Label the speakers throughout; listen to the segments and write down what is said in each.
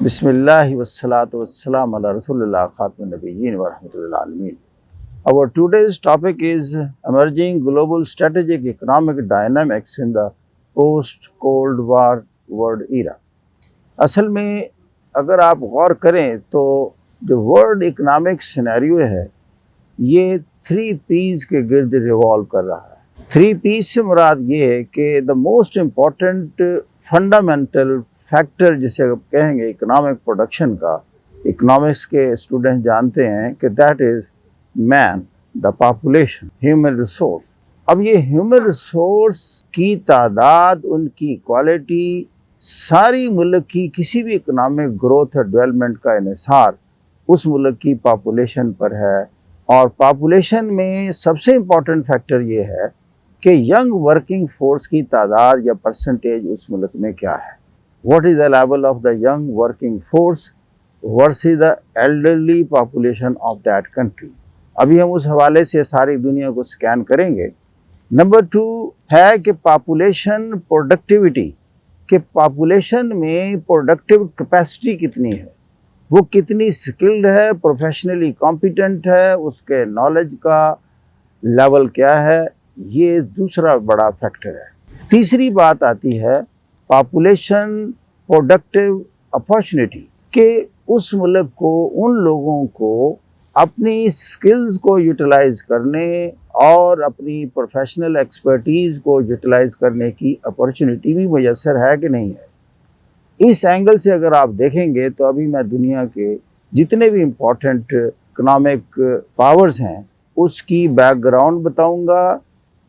Speaker 1: Bismillahi wassalatu wassalamu ala Rasulillah khatmun nabiyyin wa rahmatullahi alamin. Our today's topic is emerging global strategic economic dynamics in the post-Cold War world era. असल में अगर आप गौर करें तो जो world economic scenario है ये 3 P's के गिर्द रिवॉल्व कर रहा है। 3 P's से मुराद ये है कि the most important fundamental factor जिसे आप कहेंगे इकोनॉमिक प्रोडक्शन का, इकोनॉमिक्स के स्टूडेंट जानते हैं कि that is man, the population, human resource. अब ये ह्यूमन रिसोर्स की तादाद, उनकी क्वालिटी, सारी मुल्क की किसी भी इकोनॉमिक ग्रोथ और डेवलपमेंट का इन्हिसार उस मुल्क की पॉपुलेशन पर है। और पॉपुलेशन में सबसे इम्पॉर्टेंट फैक्टर ये है कि यंग वर्किंग फोर्स की तादाद या परसेंटेज उस मुल्क में क्या है। What is the level of the young working force versus the elderly population of that country? अभी हम उस हवाले से सारी दुनिया को स्कैन करेंगे। नंबर 2 है कि पॉपुलेशन प्रोडक्टिविटी, कि पॉपुलेशन में प्रोडक्टिव कैपेसिटी कितनी है, वो कितनी स्किल्ड है, प्रोफेशनली कॉम्पिटेंट है, उसके नॉलेज का लेवल क्या है, ये दूसरा बड़ा फैक्टर है। तीसरी बात आती है पॉपुलेशन प्रोडक्टिव अपॉर्चुनिटी, कि उस मुल्क को, उन लोगों को अपनी स्किल्स को यूटिलाइज करने और अपनी प्रोफेशनल एक्सपर्टीज़ को यूटिलाइज करने की अपॉर्चुनिटी भी मैसर है कि नहीं है। इस एंगल से अगर आप देखेंगे तो अभी मैं दुनिया के जितने भी इम्पोर्टेंट इकोनॉमिक पावर्स हैं उसकी बैकग्राउंड बताऊंगा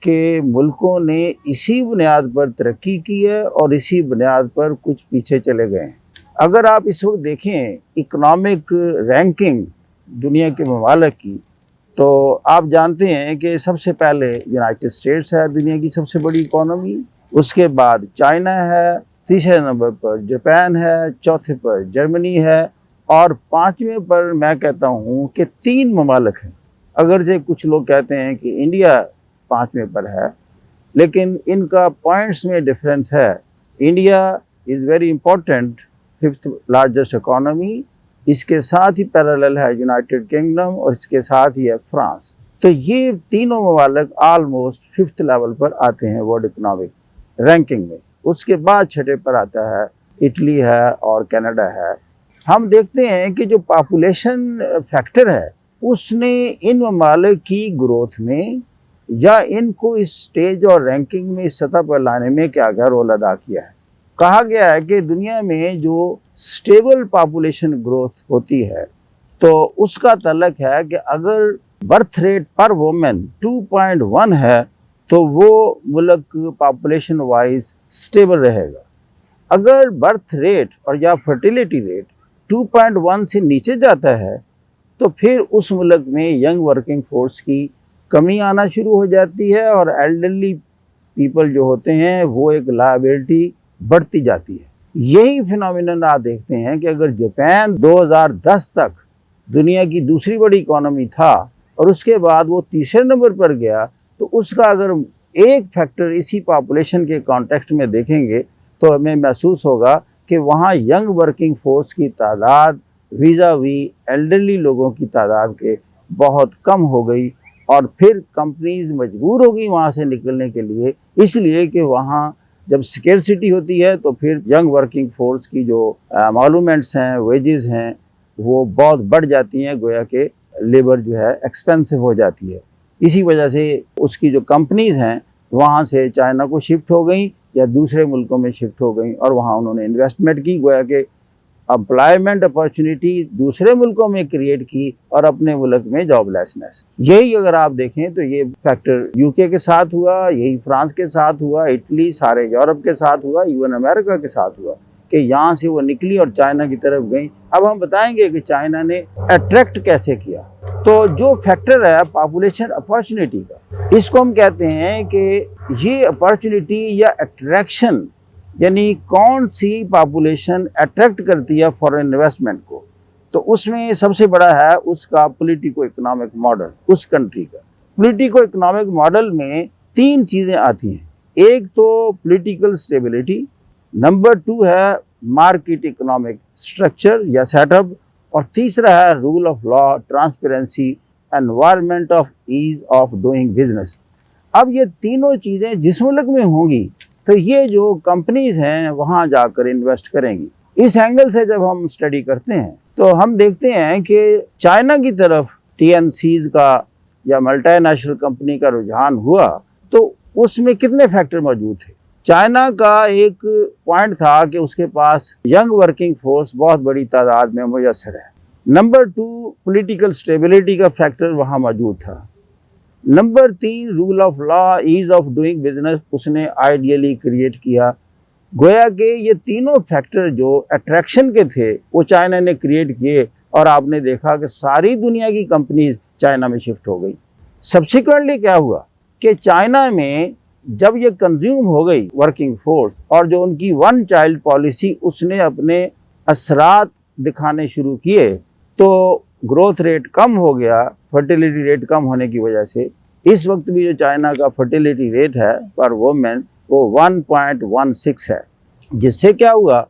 Speaker 1: कि मुल्कों ने इसी बुनियाद पर तरक्की की है और इसी बुनियाद पर कुछ पीछे चले गए हैं। अगर आप इस वक्त देखें इकोनॉमिक रैंकिंग दुनिया के ममालिक की, तो आप जानते हैं कि सबसे पहले यूनाइटेड स्टेट्स है दुनिया की सबसे बड़ी इकोनॉमी, उसके बाद चाइना है, तीसरे नंबर पर जापान है, चौथे पर जर्मनी है और पाँचवें पर मैं कहता हूँ कि 3 ममालिक हैं। अगरचे कुछ लोग कहते हैं कि इंडिया 5वें पर है, लेकिन इनका पॉइंट्स में डिफरेंस है। India is very important, 5th largest economy, इसके साथ ही पैरेलल है यूनाइटेड किंगडम और इसके साथ ही है फ्रांस। तो ये तीनों ममालिक ऑलमोस्ट 5th लेवल पर आते हैं वर्ल्ड इकोनॉमिक रैंकिंग में। उसके बाद छठे पर आता है इटली है और कनाडा है। हम देखते हैं कि जो पॉपुलेशन फैक्टर है उसने इन ममालिक की ग्रोथ में या इनको इस स्टेज और रैंकिंग में इस सतह पर लाने में क्या क्या रोल अदा किया है। कहा गया है कि दुनिया में जो स्टेबल पॉपुलेशन ग्रोथ होती है तो उसका तल्लक है कि अगर बर्थ रेट पर वुमेन 2.1 है तो वो मुल्क पॉपुलेशन वाइज स्टेबल रहेगा। अगर बर्थ रेट और या फर्टिलिटी रेट 2.1 से नीचे जाता है तो फिर उस मुल्क में यंग वर्किंग फोर्स की कमी आना शुरू हो जाती है और एल्डरली पीपल जो होते हैं वो एक लायबिलिटी बढ़ती जाती है। यही फिनोमिनन आप देखते हैं कि अगर जापान 2010 तक दुनिया की दूसरी बड़ी इकोनॉमी था और उसके बाद वो तीसरे नंबर पर गया, तो उसका अगर एक फैक्टर इसी पॉपुलेशन के कॉन्टेक्स्ट में देखेंगे तो हमें महसूस होगा कि वहाँ यंग वर्किंग फोर्स की तादाद वीज़ा-वी एल्डरली लोगों की तादाद के बहुत कम हो गई और फिर कंपनीज मजबूर हो गई वहाँ से निकलने के लिए, इसलिए कि वहाँ जब स्केर्सिटी होती है तो फिर यंग वर्किंग फोर्स की जो एमॉल्यूमेंट्स हैं, वेजेस हैं, वो बहुत बढ़ जाती हैं, गोया कि लेबर जो है एक्सपेंसिव हो जाती है। इसी वजह से उसकी जो कंपनीज हैं वहाँ से चाइना को शिफ्ट हो गई या दूसरे मुल्कों में शिफ्ट हो गई और वहाँ उन्होंने इन्वेस्टमेंट की, गोया कि एम्प्लॉयमेंट अपॉर्चुनिटी दूसरे मुल्कों में क्रिएट की और अपने मुल्क में जॉबलेसनेस। यही अगर आप देखें तो ये फैक्टर यूके के साथ हुआ, यही फ्रांस के साथ हुआ, इटली, सारे यूरोप के साथ हुआ, इवन अमेरिका के साथ हुआ कि यहाँ से वो निकली और चाइना की तरफ गई। अब हम बताएंगे कि चाइना ने अट्रैक्ट कैसे किया। तो जो फैक्टर है पॉपुलेशन अपॉर्चुनिटी का, इसको हम कहते हैं कि ये अपॉर्चुनिटी या अट्रैक्शन, यानी कौन सी पॉपुलेशन अट्रैक्ट करती है फॉरेन इन्वेस्टमेंट को, तो उसमें सबसे बड़ा है उसका पॉलिटिको इकोनॉमिक मॉडल, उस कंट्री का। पॉलिटिको इकोनॉमिक मॉडल में 3 चीज़ें आती हैं। एक तो पॉलिटिकल स्टेबिलिटी, नंबर 2 है मार्केट इकोनॉमिक स्ट्रक्चर या सेटअप, और तीसरा है rule of law, transparency, environment of ease of doing business. अब ये तीनों चीज़ें जिस मुल्क में होंगी तो ये जो कंपनीज हैं वहाँ जाकर इन्वेस्ट करेंगी। इस एंगल से जब हम स्टडी करते हैं तो हम देखते हैं कि चाइना की तरफ टीएनसीज का या मल्टीनेशनल कंपनी का रुझान हुआ तो उसमें कितने फैक्टर मौजूद थे। चाइना का एक पॉइंट था कि उसके पास यंग वर्किंग फोर्स बहुत बड़ी तादाद में मुयस्सर है। नंबर 2, पॉलिटिकल स्टेबिलिटी का फैक्टर वहाँ मौजूद था। Number 3, rule of law, ease of doing business उसने आइडियली क्रिएट किया। गोया कि ये तीनों फैक्टर जो अट्रैक्शन के थे वो चाइना ने क्रिएट किए और आपने देखा कि सारी दुनिया की कंपनीज चाइना में शिफ्ट हो गई। सब्सिक्वेंटली क्या हुआ कि चाइना में जब ये कंज्यूम हो गई वर्किंग फोर्स और जो उनकी वन चाइल्ड पॉलिसी उसने अपने असरात दिखाने शुरू किए तो ग्रोथ रेट कम हो गया, फर्टिलिटी रेट कम होने की वजह से। इस वक्त भी जो चाइना का फर्टिलिटी रेट है पर वुमेन वो 1.16 है, जिससे क्या हुआ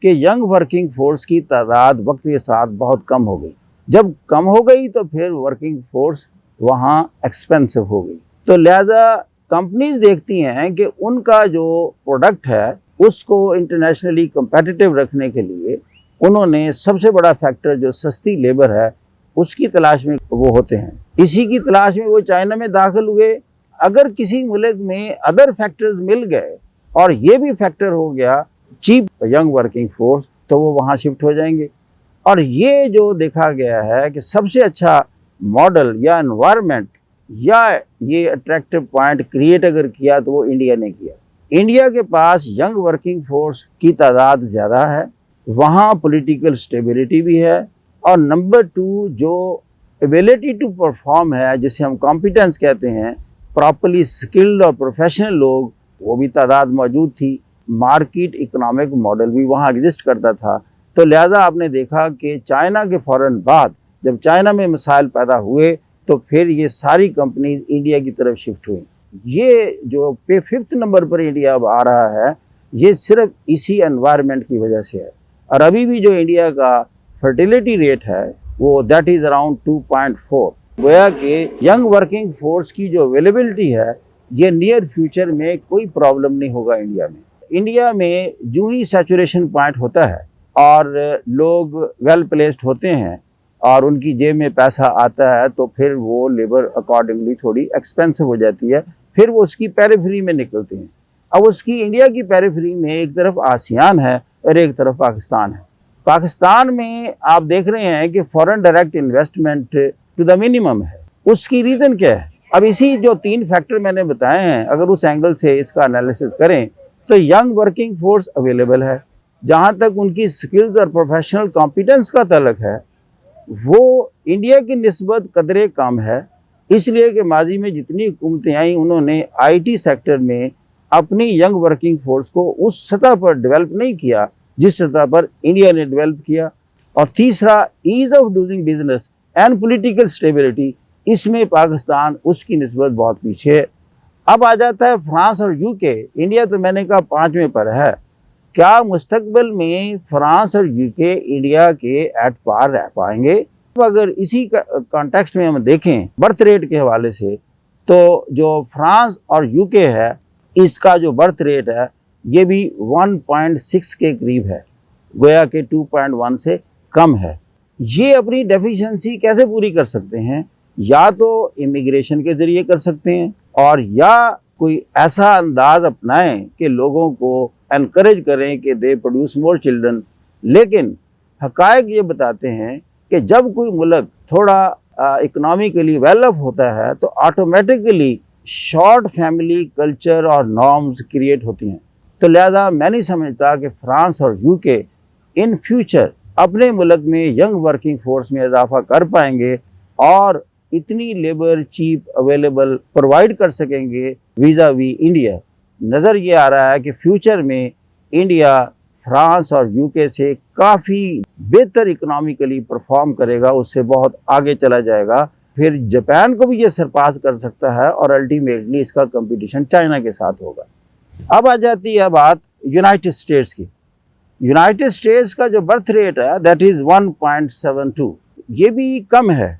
Speaker 1: कि यंग वर्किंग फोर्स की तादाद वक्त के साथ बहुत कम हो गई। जब कम हो गई तो फिर वर्किंग फोर्स वहाँ एक्सपेंसिव हो गई। तो लिहाजा कंपनीज देखती हैं कि उनका जो प्रोडक्ट है उसको इंटरनेशनली competitive रखने के लिए उन्होंने सबसे बड़ा फैक्टर जो सस्ती लेबर है उसकी तलाश में वो होते हैं। इसी की तलाश में वो चाइना में दाखिल हुए। अगर किसी मुल्क में अदर फैक्टर्स मिल गए और ये भी फैक्टर हो गया चीप यंग वर्किंग फोर्स तो वो वहाँ शिफ्ट हो जाएंगे। और ये जो देखा गया है कि सबसे अच्छा मॉडल या एनवायरनमेंट या ये अट्रैक्टिव पॉइंट क्रिएट अगर किया तो वो इंडिया ने किया। इंडिया के पास यंग वर्किंग फोर्स की तादाद ज़्यादा है, वहाँ पॉलिटिकल स्टेबिलिटी भी है, और नंबर 2 जो एबिलिटी टू परफॉर्म है जिसे हम कॉम्पिटेंस कहते हैं, प्रॉपर्ली स्किल्ड और प्रोफेशनल लोग वो भी तादाद मौजूद थी। मार्केट इकोनॉमिक मॉडल भी वहाँ एग्जिस्ट करता था। तो लिहाजा आपने देखा कि चाइना के फ़ौरन बाद जब चाइना में मसाइल पैदा हुए तो फिर ये सारी कंपनीज इंडिया की तरफ शिफ्ट हुई। ये जो पे 5th नंबर पर इंडिया अब आ रहा है ये सिर्फ इसी एनवायरनमेंट की वजह से है। और अभी भी जो इंडिया का फर्टिलिटी रेट है वो दैट इज़ अराउंड 2.4। गोया कि यंग वर्किंग फोर्स की जो अवेलेबिलिटी है ये नियर फ्यूचर में कोई प्रॉब्लम नहीं होगा इंडिया में। इंडिया में जो ही सैचुरेशन पॉइंट होता है और लोग वेल प्लेस्ड होते हैं और उनकी जेब में पैसा आता है तो फिर वो लेबर अकॉर्डिंगली थोड़ी एक्सपेंसिव हो जाती है, फिर वो उसकी पेरिफेरी में निकलते हैं। अब उसकी इंडिया की पेरिफेरी में एक तरफ आसियान है और एक तरफ पाकिस्तान है। पाकिस्तान में आप देख रहे हैं कि foreign direct investment to the minimum है। उसकी रीज़न क्या है? अब इसी जो 3 फैक्टर मैंने बताए हैं अगर उस एंगल से इसका एनालिसिस करें तो यंग वर्किंग फोर्स अवेलेबल है। जहाँ तक उनकी स्किल्स और प्रोफेशनल कॉम्पिटेंस का तल्लक है वो इंडिया की निस्बत कदरे कम है, इसलिए कि माजी में जितनी हुकूमतें आई उन्होंने आईटी सेक्टर में अपनी यंग वर्किंग फोर्स को उस सतह पर डेवलप नहीं किया जिस सतह पर इंडिया ने डेवलप किया। और तीसरा ease of doing business and political stability, इसमें पाकिस्तान उसकी निस्बत बहुत पीछे है। अब आ जाता है फ्रांस और यूके। इंडिया तो मैंने कहा 5वें पर है। क्या मुस्तकबिल में फ्रांस और यूके इंडिया के एट पार रह पाएंगे? अगर इसी कॉन्टेक्स्ट में हम देखें बर्थ रेट के हवाले से तो जो फ्रांस और यूके है इसका जो बर्थ रेट है ये भी 1.6 के करीब है, गोया के 2.1 से कम है। ये अपनी डेफिशिएंसी कैसे पूरी कर सकते हैं? या तो इमिग्रेशन के ज़रिए कर सकते हैं और या कोई ऐसा अंदाज अपनाएं कि लोगों को एनकरेज करें कि दे प्रोड्यूस मोर चिल्ड्रन। लेकिन हकायक ये बताते हैं कि जब कोई मुल्क थोड़ा इकोनॉमिकली डेवलप होता है तो ऑटोमेटिकली शॉर्ट फैमिली कल्चर और नॉर्म्स क्रिएट होती हैं। तो लिहाजा मैं नहीं समझता कि फ्रांस और यूके इन फ्यूचर अपने मुल्क में यंग वर्किंग फोर्स में इजाफा कर पाएंगे और इतनी लेबर चीप अवेलेबल प्रोवाइड कर सकेंगे वीज़ा वी इंडिया। नज़र ये आ रहा है कि फ्यूचर में इंडिया फ्रांस और यूके से काफ़ी बेहतर इकोनॉमिकली परफॉर्म करेगा, उससे बहुत आगे चला जाएगा। फिर जापान को भी ये सरपास कर सकता है और अल्टीमेटली इसका कंपटीशन चाइना के साथ होगा। अब आ जाती है बात यूनाइटेड स्टेट्स की। यूनाइटेड स्टेट्स का जो बर्थ रेट है दैट इज़ 1.72, ये भी कम है।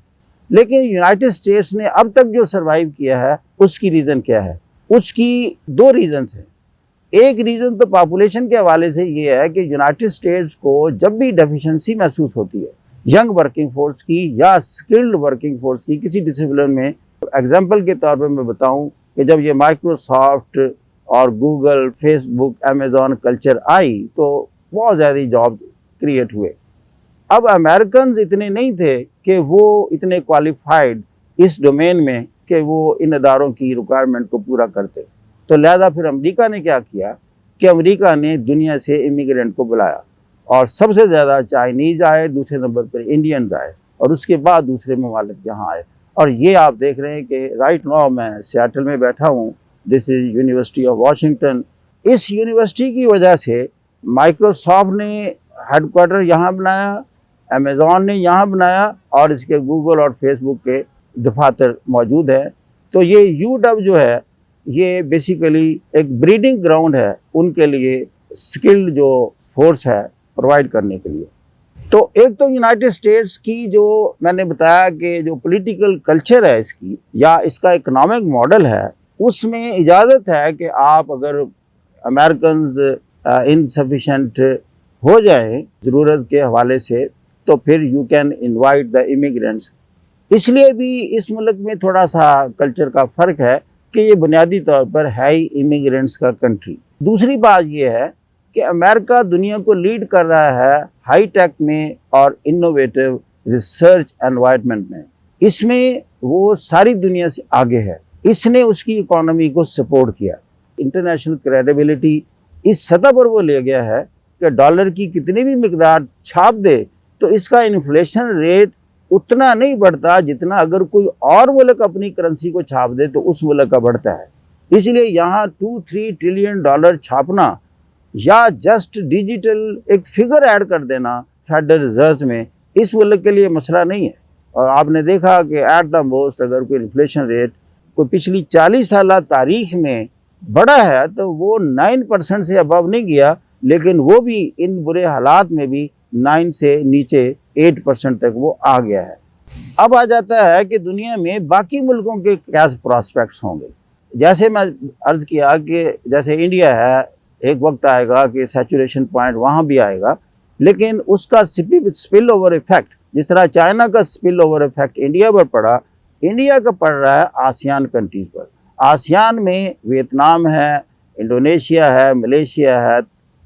Speaker 1: लेकिन यूनाइटेड स्टेट्स ने अब तक जो सर्वाइव किया है उसकी रीज़न क्या है? उसकी दो रीज़न्स हैं। एक रीज़न तो पॉपुलेशन के हवाले से ये है कि यूनाइटेड स्टेट्स को जब भी डेफिशिएंसी महसूस होती है यंग वर्किंग फोर्स की या स्किल्ड वर्किंग फोर्स की किसी डिसिप्लिन में, एग्जांपल के तौर पे मैं बताऊं कि जब ये माइक्रोसॉफ्ट और Google, Facebook, Amazon culture I तो बहुत ज़्यादा जॉब क्रिएट हुए। अब अमेरिकन इतने नहीं थे कि वो इतने क्वालिफाइड इस डोमेन में कि वो इन अदारों की रिक्वायरमेंट को पूरा करते। तो लिहाजा फिर अमेरिका ने क्या किया कि अमेरिका ने दुनिया से इमिग्रेंट को बुलाया और सबसे ज़्यादा चाइनीज़ आए, दूसरे नंबर पर इंडियंस आए और उसके बाद दूसरे ममालिक यहाँ आए। और ये आप देख रहे हैं कि राइट नाउ मैं सियाटल में बैठा हूँ, this is university of Washington. इस यूनिवर्सिटी की वजह से माइक्रोसॉफ्ट ने हेडक्वार्टर यहाँ बनाया, अमेज़ॉन ने यहाँ बनाया और इसके गूगल और फेसबुक के दफातर मौजूद है। तो ये यूडब्ल्यू जो है ये बेसिकली एक ब्रीडिंग ग्राउंड है उनके लिए स्किल्ड जो फोर्स है प्रोवाइड करने के लिए। तो एक तो यूनाइटेड स्टेट्स की जो मैंने बताया कि जो पॉलिटिकल कल्चर है इसकी या इसका इकोनॉमिक मॉडल है उसमें इजाज़त है कि आप अगर अमेरिकन इनसफिशेंट हो जाएं ज़रूरत के हवाले से तो फिर you can invite the immigrants. इसलिए भी इस मुल्क में थोड़ा सा कल्चर का फ़र्क है कि ये बुनियादी तौर पर है ही इमिग्रेंट्स का कंट्री। दूसरी बात ये है कि अमेरिका दुनिया को लीड कर रहा है हाई टेक में और इनोवेटिव रिसर्च एनवायरनमेंट में। इसमें वो सारी दुनिया से आगे है। इसने उसकी इकोनॉमी को सपोर्ट किया। इंटरनेशनल क्रेडिबिलिटी इस सतह पर वो ले गया है कि डॉलर की कितनी भी मिकदार छाप दे तो इसका इन्फ्लेशन रेट उतना नहीं बढ़ता जितना अगर कोई और मुल्क अपनी करेंसी को छाप दे तो उस मुल्क का बढ़ता है। इसलिए यहाँ 2-3 ट्रिलियन डॉलर छापना या जस्ट डिजिटल एक फिगर ऐड कर देना फेडरल रिजर्व में इस मुल्क के लिए मसला नहीं है। और आपने देखा कि एट द मोस्ट अगर कोई इन्फ्लेशन रेट कोई पिछली 40 साल तारीख में बड़ा है तो वो 9% से अबव नहीं गया, लेकिन वो भी इन बुरे हालात में भी 9 से नीचे 8% तक वो आ गया है। अब आ जाता है कि दुनिया में बाकी मुल्कों के क्या प्रॉस्पेक्ट्स होंगे। जैसे मैं अर्ज़ किया कि जैसे इंडिया है, एक वक्त आएगा कि सैचुरेशन पॉइंट वहाँ भी आएगा, लेकिन उसका स्पिल ओवर इफेक्ट जिस तरह चाइना का स्पिल ओवर इफेक्ट इंडिया पर पड़ा, इंडिया का पड़ रहा है आसियान कंट्रीज़ पर। आसियान में वियतनाम है, इंडोनेशिया है, मलेशिया है,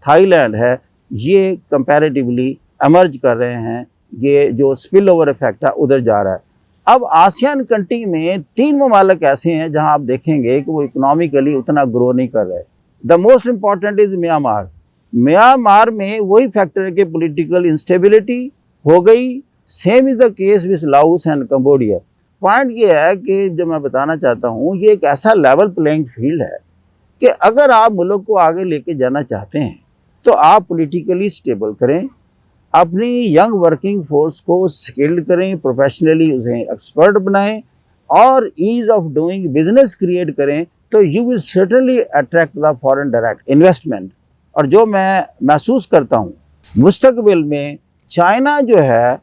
Speaker 1: थाईलैंड है, ये कंपैरेटिवली एमर्ज कर रहे हैं। ये जो स्पिल ओवर इफेक्ट है उधर जा रहा है। अब आसियान कंट्री में 3 ममालिक ऐसे हैं जहां आप देखेंगे कि वो इकोनॉमिकली उतना ग्रो नहीं कर रहे। The most important is Myanmar. Myanmar में वही फैक्टर है कि पॉलिटिकल इंस्टेबिलिटी हो गई। Same is the case with Laos and Cambodia. Point ये है कि जो मैं बताना चाहता हूँ ये एक ऐसा लेवल प्लेइंग फील्ड है कि अगर आप मुल्क को आगे लेके जाना चाहते हैं तो आप पॉलिटिकली स्टेबल करें, अपनी यंग वर्किंग फोर्स को स्किल्ड करें, प्रोफेशनली उसे एक्सपर्ट बनाएं और ease of doing business create करें तो you will certainly attract the foreign direct investment. और जो मैं महसूस करता हूँ मुस्तकबिल में चाइना जो है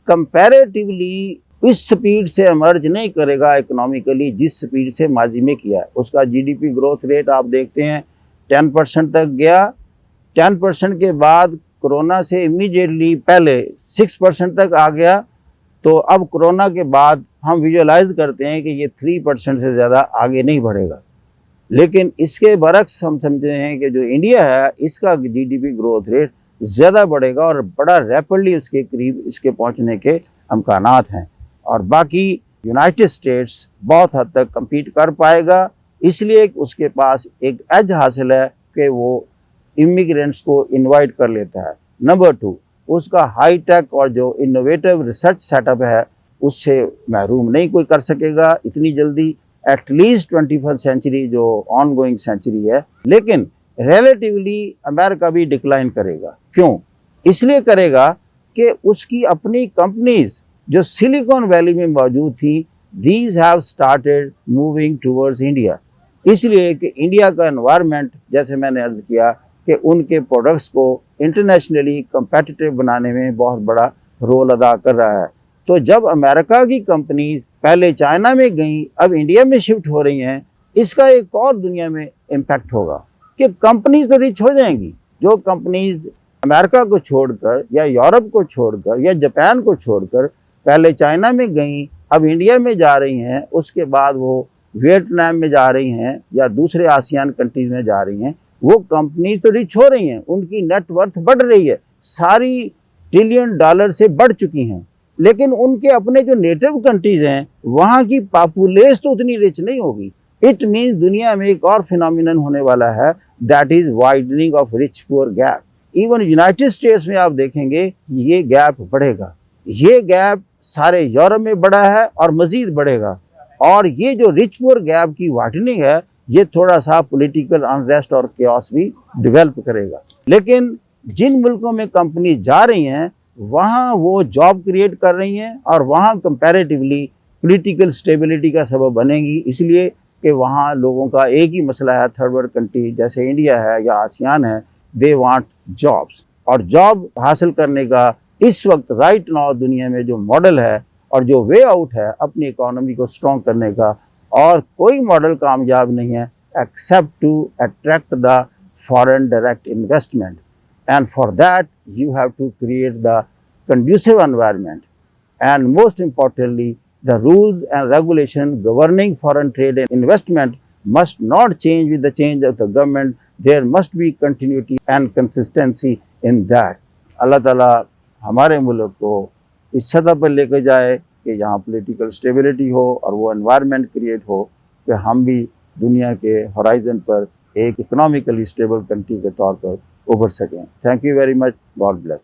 Speaker 1: कंपैरेटिवली इस स्पीड से एमर्ज नहीं करेगा इकोनॉमिकली जिस स्पीड से माजी में किया है। उसका जीडीपी ग्रोथ रेट आप देखते हैं 10% तक गया, 10% के बाद कोरोना से इमीडिएटली पहले 6% तक आ गया। तो अब कोरोना के बाद हम विजुअलाइज करते हैं कि ये 3% से ज़्यादा आगे नहीं बढ़ेगा। लेकिन इसके बरक्स हम समझते हैं कि जो इंडिया है इसका जीडीपी ग्रोथ रेट ज़्यादा बढ़ेगा और बड़ा रैपिडली उसके करीब इसके पहुंचने के अमकानात हैं। और बाकी यूनाइटेड स्टेट्स बहुत हद तक कम्पीट कर पाएगा, इसलिए उसके पास एक एज हासिल है कि वो इमिग्रेंट्स को इनवाइट कर लेता है। नंबर 2, उसका हाई टेक और जो इनोवेटिव रिसर्च सेटअप है उससे महरूम नहीं कोई कर सकेगा इतनी जल्दी। एटलीस्ट 21st सेंचुरी जो ऑन गोइंग सेंचुरी है, लेकिन रिलेटिवली अमेरिका भी डिक्लाइन करेगा। क्यों? इसलिए करेगा कि उसकी अपनी कंपनीज जो सिलिकॉन वैली में मौजूद थी, these have started moving towards India. इसलिए कि इंडिया का एनवायरनमेंट, जैसे मैंने अर्ज़ किया कि उनके प्रोडक्ट्स को इंटरनेशनली कम्पेटिटिव बनाने में बहुत बड़ा रोल अदा कर रहा है। तो जब अमेरिका की कंपनीज पहले चाइना में गई, अब इंडिया में शिफ्ट हो रही हैं, इसका एक और दुनिया में इम्पैक्ट होगा कि कंपनीज तो रिच हो जाएंगी। जो कंपनीज अमेरिका को छोड़कर या यूरोप को छोड़कर या जापान को छोड़कर पहले चाइना में गई, अब इंडिया में जा रही हैं, उसके बाद वो वियतनाम में जा रही हैं या दूसरे आसियान कंट्रीज में जा रही हैं, वो कंपनीज तो रिच हो रही हैं, उनकी नेटवर्थ बढ़ रही है, सारी ट्रिलियन डॉलर से बढ़ चुकी हैं। लेकिन उनके अपने जो नेटिव कंट्रीज हैं, वहाँ की पॉपुलेशन तो उतनी रिच नहीं होगी। इट मीन्स दुनिया में एक और फिनोमिनन होने वाला है, that is widening of rich poor gap. Even United states में आप देखेंगे ये गैप बढ़ेगा। ये गैप सारे यूरोप में बढ़ा है और मजीद बढ़ेगा। और ये जो रिच पुअर गैप की वाइडनिंग है, ये थोड़ा सा पॉलिटिकल अनरेस्ट और केओस भी डेवलप करेगा। लेकिन जिन मुल्कों में कंपनी जा रही हैं, वहाँ वो जॉब क्रिएट कर रही हैं और वहाँ कंपैरेटिवली पॉलिटिकल स्टेबिलिटी का सबब बनेगी, इसलिए कि वहाँ लोगों का एक ही मसला है, थर्ड वर्ल्ड कंट्री जैसे इंडिया है या आसियान है, दे वांट जॉब्स। और जॉब हासिल करने का इस वक्त राइट नाउ दुनिया में जो मॉडल है और जो वे आउट है अपनी इकोनॉमी को स्ट्रॉन्ग करने का, और कोई मॉडल कामयाब नहीं है except to attract the foreign direct investment. And for that, you have to create the conducive environment. And most importantly, the rules and regulation governing foreign trade and investment must not change with the change of the government. There must be continuity and consistency in that. Allah Ta'ala हमारे मुल्क को इस सतह पर लेकर जाए कि यहाँ पॉलिटिकल स्टेबिलिटी हो और वो एनवायरनमेंट क्रिएट हो कि हम भी दुनिया के होराइजन पर एक इकोनॉमिकली स्टेबल कंट्री के तौर पर उभर सकें। Thank you very much. God bless.